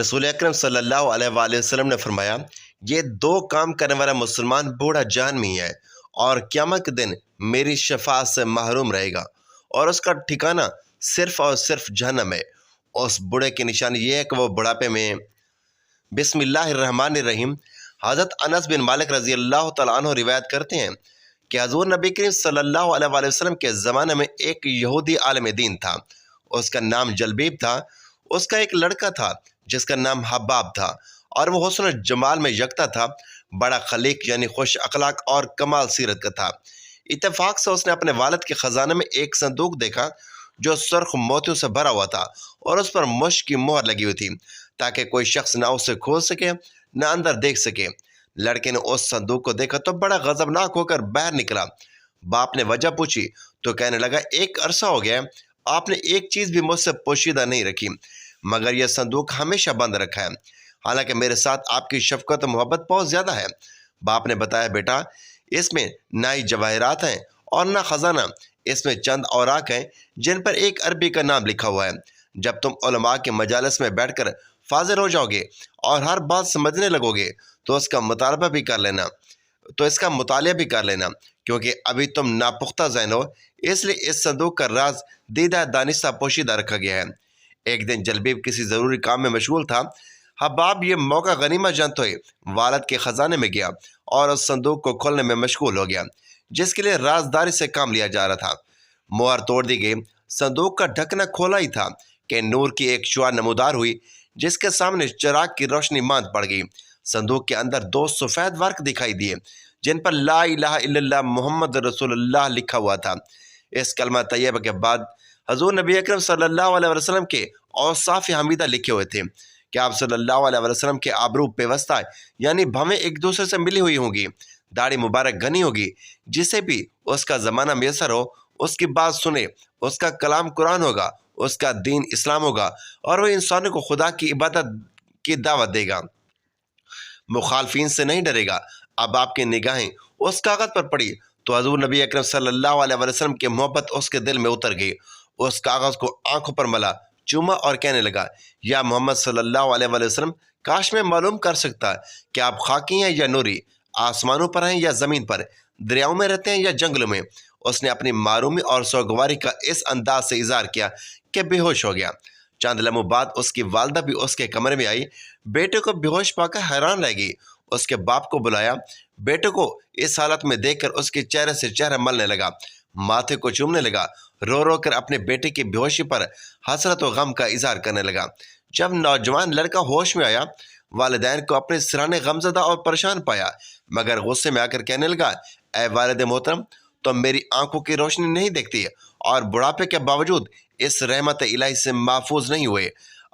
رسول اکرم صلی اللہ علیہ وآلہ وسلم نے فرمایا، یہ دو کام کرنے والا مسلمان بوڑھا جہنمی ہے اور قیامت کے دن میری شفاعت سے محروم رہے گا اور اس کا ٹھکانہ صرف اور صرف جہنم ہے۔ اس بوڑھے کی نشانی یہ ہے کہ وہ بڑھاپے میں بسم اللہ الرحمن الرحیم۔ حضرت انس بن مالک رضی اللہ تعالیٰ عنہ روایت کرتے ہیں کہ حضور نبی کریم صلی اللہ علیہ وآلہ وسلم کے زمانے میں ایک یہودی عالم دین تھا، اس کا نام جلبیب تھا۔ اس کا ایک لڑکا تھا جس کا نام حباب تھا اور وہ حسن و جمال میں یکتا تھا، بڑا خلیق یعنی خوش اخلاق اور کمال سیرت کا تھا۔ اتفاق سے اس نے اپنے والد کے خزانے میں ایک صندوق دیکھا جو سرخ موتیوں سے بھرا ہوا تھا اور اس پر مشک کی مہر لگی ہوئی تھی تاکہ کوئی شخص نہ اسے کھول سکے نہ اندر دیکھ سکے۔ لڑکے نے اس صندوق کو دیکھا تو بڑا غضبناک ہو کر باہر نکلا۔ باپ نے وجہ پوچھی تو کہنے لگا، ایک عرصہ ہو گیا آپ نے ایک چیز بھی مجھ سے پوشیدہ نہیں رکھی مگر یہ صندوق ہمیشہ بند رکھا ہے، حالانکہ میرے ساتھ آپ کی شفقت و محبت بہت زیادہ ہے۔ باپ نے بتایا، بیٹا اس میں نہ ہی جواہرات ہیں اور نہ خزانہ، اس میں چند اوراق ہیں جن پر ایک عربی کا نام لکھا ہوا ہے۔ جب تم علماء کے مجالس میں بیٹھ کر فاضل ہو جاؤ گے اور ہر بات سمجھنے لگو گے تو اس کا مطالعہ بھی کر لینا کیونکہ ابھی تم ناپختہ ذہن ہو، اس لیے اس صندوق کا راز دیدہ دانستہ پوشیدہ رکھا گیا ہے۔ ایک دن جلبیب کسی ضروری کام میں مشغول تھا۔ حباب یہ موقع غنیمت جانتے ہوئے والد کے خزانے میں گیا اور اس صندوق کو کھولنے میں مشغول ہو گیا جس کے لیے رازداری سے کام لیا جا رہا تھا۔ مہر توڑ دی گئی، صندوق کا ڈھکنا کھولا ہی تھا کہ نور کی ایک شعاع نمودار ہوئی جس کے سامنے چراغ کی روشنی ماند پڑ گئی۔ صندوق کے اندر دو سفید ورق دکھائی دیے جن پر لا الہ الا اللہ محمد رسول اللہ لکھا ہوا تھا۔ اس کلمہ طیبہ کے بعد حضور نبی اکرم صلی اللہ علیہ وسلم کے اوصاف حمیدہ لکھے ہوئے تھے کہ آپ صلی اللہ علیہ وسلم کے آبرو پیوستہ یعنی بھویں ایک دوسرے سے ملی ہوئی ہوں گی، داڑھی مبارک گھنی ہوگی، جسے بھی اس کا زمانہ میسر ہو اس کی بات سنے، اس کا کلام قرآن ہوگا، اس کا دین اسلام ہوگا اور وہ انسانوں کو خدا کی عبادت کی دعوت دے گا، مخالفین سے نہیں ڈرے گا۔ اب آپ کی نگاہیں اس کاغذ پر پڑی تو حضور نبی اکرم صلی اللہ علیہ وسلم کی محبت اس کے دل میں اتر گئی۔ اس کاغذ کو آنکھوں پر ملا، چوما اور کہنے لگا، یا محمد صلی اللہ علیہ وسلم، کاش میں معلوم کر سکتا کہ آپ خاکی ہیں یا نوری، آسمانوں پر ہیں یا زمین پر، دریاؤں میں رہتے ہیں یا جنگلوں میں۔ اس نے اپنی معرومی اور سوگواری کا اس انداز سے اظہار کیا کہ بے ہوش ہو گیا۔ چند لمحوں بعد اس کی والدہ بھی اس کے کمرے میں آئی، بیٹے کو بے ہوش پا کر حیران رہ گئی۔ اس کے باپ کو بلایا، بیٹے کو اس حالت میں دیکھ کر اس کے چہرے سے چہرہ ملنے لگا، ماتھے کو چومنے لگا، رو رو کر اپنے بیٹے کی بے ہوشی پر حسرت و غم کا اظہار کرنے لگا۔ جب نوجوان لڑکا ہوش میں آیا، والدین کو اپنے سرانے غمزدہ اور پریشان پایا، مگر غصے میں آ کر کہنے لگا، اے والد محترم، تم میری آنکھوں کی روشنی نہیں دیکھتی اور بڑھاپے کے باوجود اس رحمت الہی سے محفوظ نہیں ہوئے۔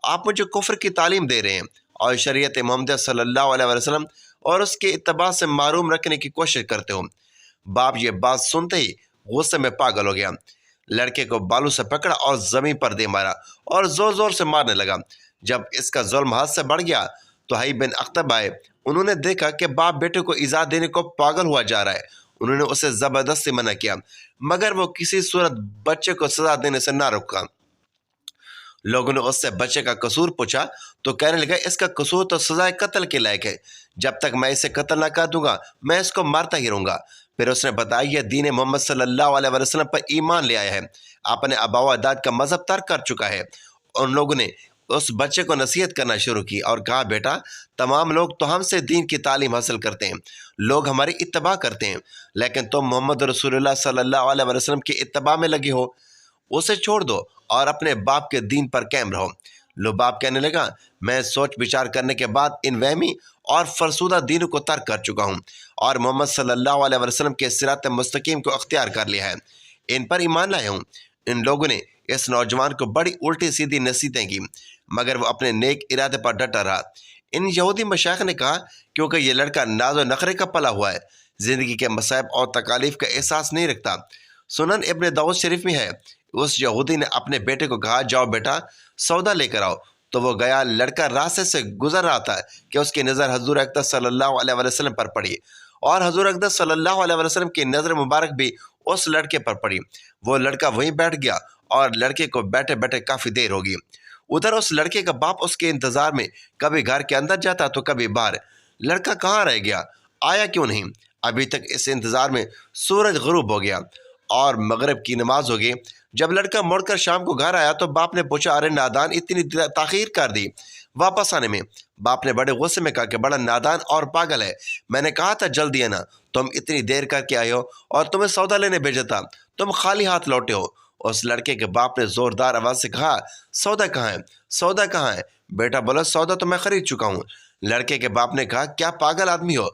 آپ مجھے کفر کی تعلیم دے رہے ہیں اور شریعت محمد صلی اللہ علیہ وسلم اور اس کے اتباع سے محروم رکھنے کی کوشش کرتے ہو۔ باپ یہ بات سنتے ہی غصے میں پاگل ہو گیا، لڑکے کو بالوں سے پکڑا اور زمین پر دے مارا اور زور زور سے مارنے لگا۔ جب اس کا ظلم حد سے بڑھ گیا تو حی بن اخطب آئے، انہوں نے دیکھا کہ باپ بیٹے کو ایذا دینے کو پاگل ہوا جا رہا ہے۔ انہوں نے اسے زبردستی منع کیا مگر وہ کسی صورت بچے کو سزا دینے سے نہ رکا۔ لوگوں نے اس سے بچے کا قصور پوچھا تو کہنے لگا، اس کا قصور تو سزائے قتل کے لائق ہے، جب تک میں اسے قتل نہ کر دوں گا میں اس کو مارتا ہی رہوں گا۔ پھر اس نے بتایا، یہ دین محمد صلی اللہ علیہ وسلم پر ایمان لے آیا ہے، اپنے آباء و اجداد کا مذہب ترک کر چکا ہے۔ ان لوگوں نے اس بچے کو نصیحت کرنا شروع کی اور کہا، بیٹا تمام لوگ تو ہم سے دین کی تعلیم حاصل کرتے ہیں، لوگ ہماری اتباع کرتے ہیں، لیکن تم محمد رسول اللہ صلی اللہ علیہ وسلم کی اتباع میں لگے ہو، اسے چھوڑ دو اور اپنے باپ کے دین پر قائم رہو۔ لباب کہنے لگا، میں سوچ بچار کرنے کے بعد ان وہمی اور فرسودہ دینوں کو ترک کر چکا ہوں اور محمد صلی اللہ علیہ وسلم کے صراط مستقیم کو اختیار کر لیا ہے، ان پر ایمان لائے ہوں۔ ان لوگوں نے اس نوجوان کو بڑی الٹی سیدھی نصیحتیں کی مگر وہ اپنے نیک ارادے پر ڈٹا رہا۔ ان یہودی مشائخ نے کہا، کیونکہ یہ لڑکا ناز و نخرے کا پلا ہوا ہے، زندگی کے مصائب اور تکالیف کا احساس نہیں رکھتا۔ سنن ابن داؤد شریف میں ہے، اس یہودی نے اپنے بیٹے کو کہا، جاؤ بیٹا سودا لے کر آؤ، تو وہ گیا۔ لڑکا راستے سے گزر رہا تھا کہ اس کی نظر حضور اقدس صلی اللہ علیہ وسلم پر پڑی اور حضور اقدس صلی اللہ علیہ وسلم کی نظر مبارک بھی اس لڑکے پر پڑی۔ وہ لڑکا وہیں بیٹھ گیا اور لڑکے کو بیٹھے بیٹھے کافی دیر ہوگی۔ ادھر اس لڑکے کا باپ اس کے انتظار میں کبھی گھر کے اندر جاتا تو کبھی باہر۔ لڑکا کہاں رہ گیا، آیا کیوں نہیں؟ ابھی تک اس انتظار میں سورج غروب ہو گیا اور مغرب کی نماز ہو گئی۔ جب لڑکا مڑ کر شام کو گھر آیا تو باپ نے پوچھا، ارے نادان، اتنی تاخیر کر دی واپس آنے میں؟ باپ نے بڑے غصے میں کہا کہ بڑا نادان اور پاگل ہے، میں نے کہا تھا جلدی آنا، تم اتنی دیر کر کے آئے ہو، اور تمہیں سودا لینے بھیجا تھا، تم خالی ہاتھ لوٹے ہو۔ اس لڑکے کے باپ نے زوردار آواز سے کہا، سودا کہاں ہے، سودا کہاں ہے؟ بیٹا بولا، سودا تو میں خرید چکا ہوں۔ لڑکے کے باپ نے کہا، کیا پاگل آدمی ہو،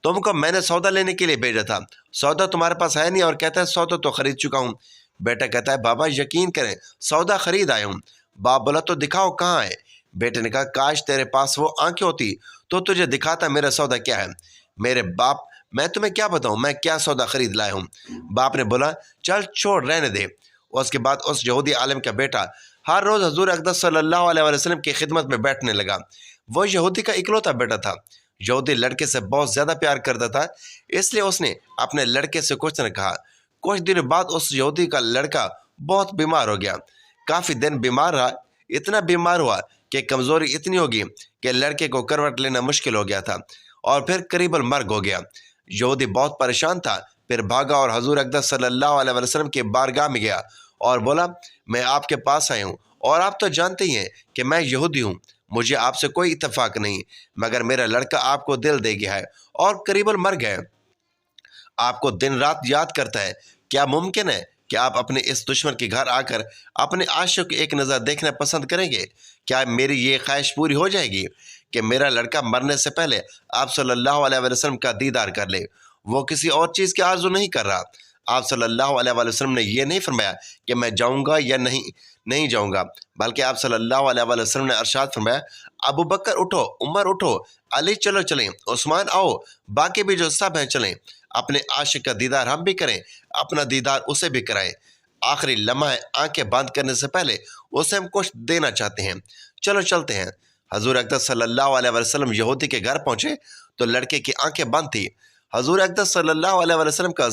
تم کو میں نے سودا لینے کے لیے بھیجا تھا، سودا تمہارے پاس ہے نہیں اور کہتا ہے سودا تو خرید چکا ہوں۔ بیٹا کہتا ہے، بابا یقین کریں، سودا خرید آیا ہوں۔ باپ بولا، تو دکھاؤ کہاں ہے؟ بیٹے نے کہا، کاش تیرے پاس وہ آنکھیں ہوتی تو تجھے دکھاتا میرا سودا کیا ہے۔ میرے باپ، میں تمہیں کیا بتاؤں میں کیا سودا خرید لایا ہوں؟ باپ نے بولا، چل چھوڑ، رہنے دے۔ اس کے بعد اس یہودی عالم کا بیٹا ہر روز حضور اقدس صلی اللہ علیہ وسلم کی خدمت میں بیٹھنے لگا۔ وہ یہودی کا اکلوتا بیٹا تھا۔ یہودی لڑکے سے بہت زیادہ پیار کرتا تھا، اس لیے اس نے اپنے لڑکے سے کچھ نہ کہا۔ کچھ دنوں بعد اس یہودی کا لڑکا بہت بیمار ہو گیا۔ کافی دن بیمار رہا، اتنا بیمار ہوا کہ کمزوری اتنی ہوگی کہ لڑکے کو کروٹ لینا مشکل ہو گیا تھا اور پھر قریب المرگ ہو گیا۔ یہودی بہت پریشان تھا، پھر بھاگا اور حضور اقدس صلی اللہ علیہ وسلم کے بارگاہ میں گیا اور بولا، میں آپ کے پاس آیا ہوں اور آپ تو جانتے ہی ہیں کہ میں یہودی ہوں، مجھے آپ سے کوئی اتفاق نہیں، مگر میرا لڑکا آپ کو دل دے گیا ہے اور قریب المرگ ہے، آپ کو دن رات یاد کرتا ہے۔ کیا ممکن ہے کہ آپ اپنے اس دشمن کے گھر آ کر اپنے عاشق کو ایک نظر دیکھنا پسند کریں گے؟ کیا میری یہ خواہش پوری ہو جائے گی کہ میرا لڑکا مرنے سے پہلے آپ صلی اللہ علیہ وسلم کا دیدار کر لے؟ وہ کسی اور چیز کی آرزو نہیں کر رہا۔ آپ صلی اللہ علیہ وسلم نے یہ نہیں فرمایا کہ میں جاؤں گا یا نہیں جاؤں گا، بلکہ آپ صلی اللہ علیہ وسلم نے ارشاد فرمایا، ابو بکر اٹھو، عمر اٹھو، علی چلو چلیں، عثمان آؤ، باقی بھی جو سب ہیں چلیں، اپنے عاشق کا دیدار ہم بھی کریں، اپنا دیدار اسے بھی کرائیں۔ آخری لمحہ آنکھیں بند کرنے سے پہلے اسے ہم کچھ دینا چاہتے ہیں، چلو چلتے ہیں۔ حضور اقدس صلی اللہ علیہ وسلم یہودی کے گھر پہنچے تو لڑکے کی آنکھیں بند تھی۔ حضور اقدس صلی اللہ علیہ وسلم کا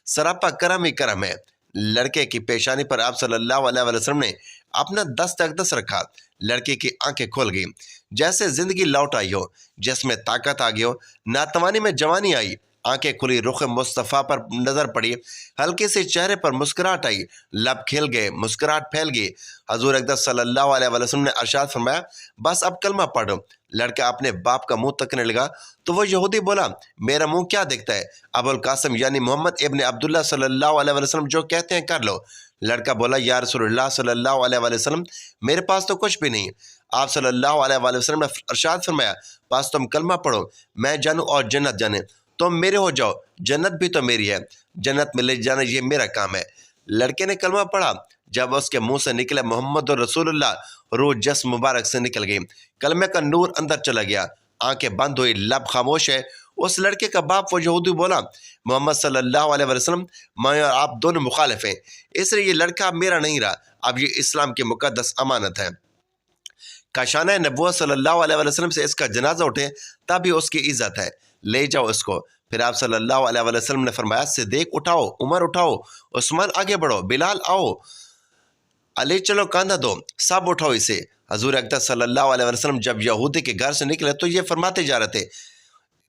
سراپا کرم ہی کرم ہے۔ لڑکے کی پیشانی پر آپ صلی اللہ علیہ وسلم نے اپنا دست اقدس رکھا، لڑکے کی آنکھیں کھل گئیں، جیسے زندگی لوٹ آئی ہو، جس میں طاقت آ گئی ہو، ناتوانی میں جوانی آئی۔ آنکھیں کھلی، رخ مصطفیٰ پر نظر پڑی، ہلکے سے چہرے پر مسکراہٹ آئی، لب کھل گئے، مسکراہٹ پھیل گئی۔ حضور اقدس صلی اللہ علیہ وسلم نے ارشاد فرمایا، بس اب کلمہ پڑھو۔ لڑکا اپنے باپ کا منہ تکنے لگا تو وہ یہودی بولا، میرا منہ کیا دیکھتا ہے؟ ابو القاسم یعنی محمد ابن عبداللہ صلی اللہ علیہ وسلم جو کہتے ہیں کر لو۔ لڑکا بولا، یا رسول اللہ صلی اللہ علیہ وسلم، میرے پاس تو کچھ بھی نہیں۔ آپ صلی اللہ علیہ وسلم نے ارشاد فرمایا، بس تم کلمہ پڑھو، میں جانوں اور جنت جانے، تم میرے ہو جاؤ، جنت بھی تو میری ہے، جنت میں لے جانا یہ میرا کام ہے۔ لڑکے نے کلمہ پڑھا، جب اس کے منہ سے نکلا محمد رسول اللہ، روح جسم مبارک سے نکل گئی، کلمے کا نور اندر چلا گیا، آنکھیں بند ہوئی، لب خاموش ہے۔ اس لڑکے کا باپ وہ یہودی بولا، محمد صلی اللہ علیہ وسلم، میں اور آپ دونوں مخالف ہیں، اس لیے یہ لڑکا میرا نہیں رہا، اب یہ اسلام کی مقدس امانت ہے۔ کاشانہ نبوت صلی اللہ علیہ وسلم سے اس کا جنازہ اٹھے تب بھی اس کی عزت ہے، لے جاؤ اس کو۔ پھر آپ صلی اللہ علیہ وسلم نے فرمایا، صدیق اٹھاؤ، عمر اٹھاؤ، عثمان آگے بڑھو، بلال آؤ، علی چلو کاندھا دو، سب اٹھاؤ اسے۔ حضور اقدس صلی اللہ علیہ وسلم جب یہودی کے گھر سے نکلے تو یہ فرماتے جا رہے تھے،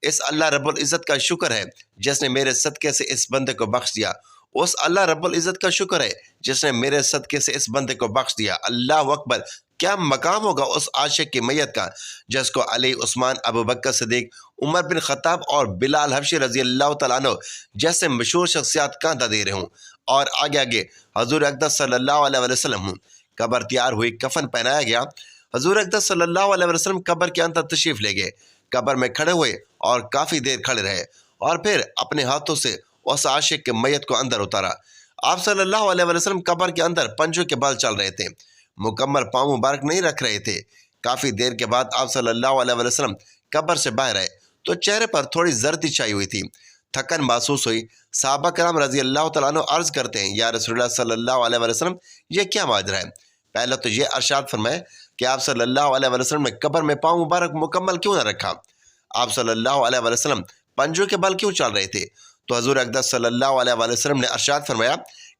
اس اللہ رب العزت کا شکر ہے جس نے میرے صدقے سے اس بندے کو بخش دیا، اس اللہ رب العزت کا شکر ہے جس نے میرے صدقے سے اس بندے کو بخش دیا۔ اللہ اکبر، کیا مقام ہوگا اس عاشق کی میت کا جس کو علی، عثمان، ابو بکر صدیق، عمر بن خطاب اور بلال حبشی رضی اللہ تعالیٰ عنہ جیسے مشہور شخصیات کاندھا دے رہے ہوں۔ اور آگے آگے حضور اقدس صلی اللہ علیہ وسلم، قبر تیار ہوئی، کفن پہنایا گیا، حضور اقدس صلی اللہ علیہ وسلم قبر کے اندر تشریف لے گئے، قبر میں کھڑے ہوئے اور کافی دیر کھڑے رہے اور پھر اپنے ہاتھوں سے اس عاشق کے میت کو اندر اتارا۔ آپ صلی اللہ علیہ وسلم قبر کے اندر پنجوں کے بل چل رہے تھے، مکمل پاؤں مبارک نہیں رکھ رہے تھے۔ کافی دیر کے بعد آپ صلی اللہ علیہ وسلم قبر سے باہر آئے تو چہرے پر تھوڑی زردی چھائی ہوئی تھی، تھکن محسوس ہوئی۔ صحابہ کرام رضی اللہ تعالیٰ عنہ عرض کرتے ہیں، یا رسول اللہ صلی اللہ علیہ وسلم، یہ کیا ماجرا ہے؟ پہلے تو یہ ارشاد فرمائے کہ آپ صلی اللہ علیہ وسلم نے قبر میں پاؤں مبارک مکمل کیوں نہ رکھا؟ آپ صلی اللہ علیہ وسلم پنجوں کے بل کیوں چل رہے تھے؟ تو حضور اقدس صلی اللہ علیہ وسلم نے ارشاد فرمایا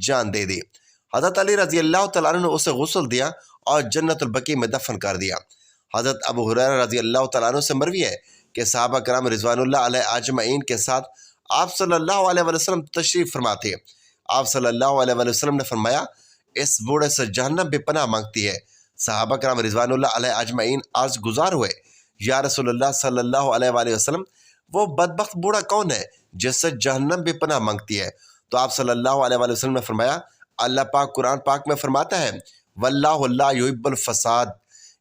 جان دے دی۔ حضرت علی رضی اللہ تعالیٰ عنہ نے اسے غسل دیا اور جنت البقیع میں دفن کر دیا۔ حضرت ابو ہریرہ رضی اللہ تعالیٰ عنہ سے مروی ہے کہ صحابہ کرام رضوان اللہ علیہ اجمعین کے ساتھ آپ صلی اللہ علیہ وسلم تشریف فرما تھے۔ آپ صلی اللہ علیہ وسلم نے فرمایا، اس بوڑھے سے جہنم بھی پناہ مانگتی ہے۔ صحابہ کرام رضوان اللہ علیہ اجمعین عرض گزار ہوئے، یا رسول اللہ صلی اللہ علیہ وآلہ وسلم، وہ بدبخت بوڑھا کون ہے جس سے جہنم بھی پناہ مانگتی ہے؟ تو آپ صلی اللہ علیہ وآلہ وسلم نے فرمایا، اللہ پاک قرآن پاک میں فرماتا ہے، واللہ لا یحب الفساد،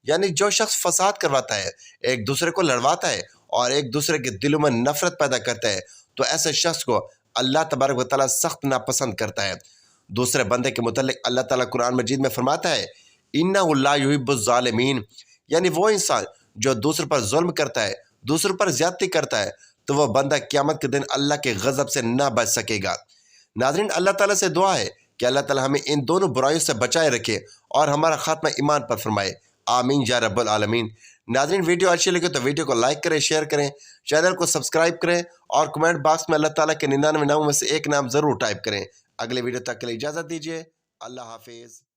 یعنی جو شخص فساد کرواتا ہے، ایک دوسرے کو لڑواتا ہے اور ایک دوسرے کے دلوں میں نفرت پیدا کرتا ہے، تو ایسے شخص کو اللہ تبارک و تعالیٰ سخت ناپسند کرتا ہے۔ دوسرے بندے کے متعلق اللہ تعالیٰ قرآن مجید میں فرماتا ہے، اِنَّهُ لَا يُحِبُّ الظَّالِمِينَ، یعنی وہ انسان جو دوسرے پر ظلم کرتا ہے، دوسرے پر زیادتی کرتا ہے، تو وہ بندہ قیامت کے دن اللہ کے غضب سے نہ بچ سکے گا۔ ناظرین، اللہ تعالیٰ سے دعا ہے کہ اللہ تعالیٰ ہمیں ان دونوں برائیوں سے بچائے رکھے اور ہمارا خاتمہ ایمان پر فرمائے، آمین یا رب العالمین۔ ناظرین، ویڈیو اچھی لگے تو ویڈیو کو لائک کریں، شیئر کریں، چینل کو سبسکرائب کریں اور کمنٹ باکس میں اللہ تعالیٰ کے 99 ناموں میں سے ایک نام ضرور ٹائپ کریں۔ اگلے ویڈیو تک کے لیے اجازت دیجیے، اللہ حافظ۔